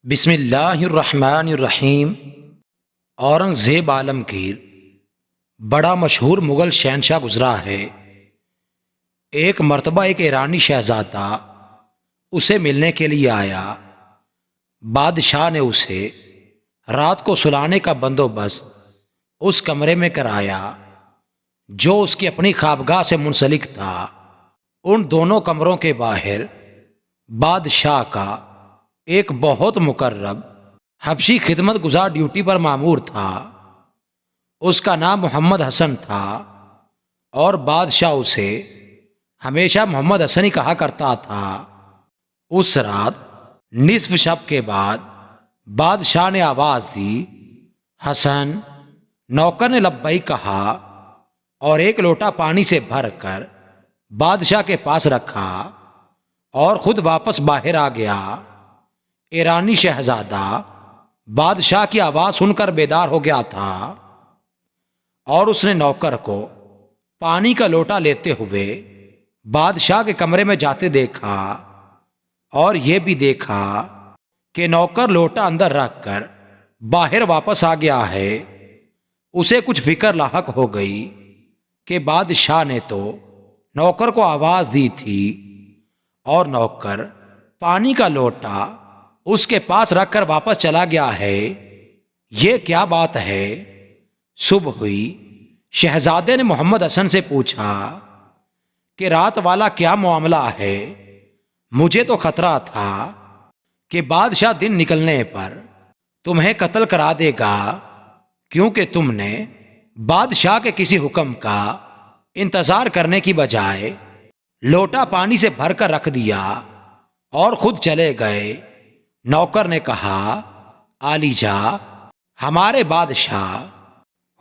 بسم اللہ الرحمن الرحیم۔ اورنگزیب عالمگیر بڑا مشہور مغل شہنشاہ گزرا ہے۔ ایک مرتبہ ایک ایرانی شہزادہ اسے ملنے کے لیے آیا۔ بادشاہ نے اسے رات کو سلانے کا بندوبست اس کمرے میں کرایا جو اس کی اپنی خوابگاہ سے منسلک تھا۔ ان دونوں کمروں کے باہر بادشاہ کا ایک بہت مقرب حبشی خدمت گزار ڈیوٹی پر مامور تھا۔ اس کا نام محمد حسن تھا اور بادشاہ اسے ہمیشہ محمد حسن ہی کہا کرتا تھا۔ اس رات نصف شب کے بعد بادشاہ نے آواز دی، حسن۔ نوکر نے لبیک کہا اور ایک لوٹا پانی سے بھر کر بادشاہ کے پاس رکھا اور خود واپس باہر آ گیا۔ ایرانی شہزادہ بادشاہ کی آواز سن کر بیدار ہو گیا تھا اور اس نے نوکر کو پانی کا لوٹا لیتے ہوئے بادشاہ کے کمرے میں جاتے دیکھا اور یہ بھی دیکھا کہ نوکر لوٹا اندر رکھ کر باہر واپس آ گیا ہے۔ اسے کچھ فکر لاحق ہو گئی کہ بادشاہ نے تو نوکر کو آواز دی تھی اور نوکر پانی کا لوٹا اس کے پاس رکھ کر واپس چلا گیا ہے۔ یہ کیا بات ہے؟ صبح ہوئی، شہزادے نے محمد حسن سے پوچھا کہ رات والا کیا معاملہ ہے؟ مجھے تو خطرہ تھا کہ بادشاہ دن نکلنے پر تمہیں قتل کرا دے گا، کیونکہ تم نے بادشاہ کے کسی حکم کا انتظار کرنے کی بجائے لوٹا پانی سے بھر کر رکھ دیا اور خود چلے گئے۔ نوکر نے کہا، عالی جا، ہمارے بادشاہ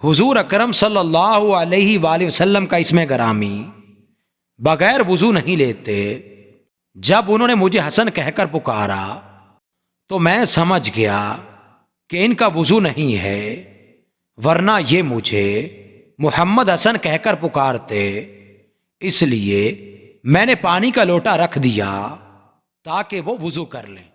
حضور اکرم صلی اللہ علیہ وآلہ وسلم کا اسم گرامی بغیر وضو نہیں لیتے۔ جب انہوں نے مجھے حسن کہہ کر پکارا تو میں سمجھ گیا کہ ان کا وضو نہیں ہے، ورنہ یہ مجھے محمد حسن کہہ کر پکارتے۔ اس لیے میں نے پانی کا لوٹا رکھ دیا تاکہ وہ وضو کر لیں۔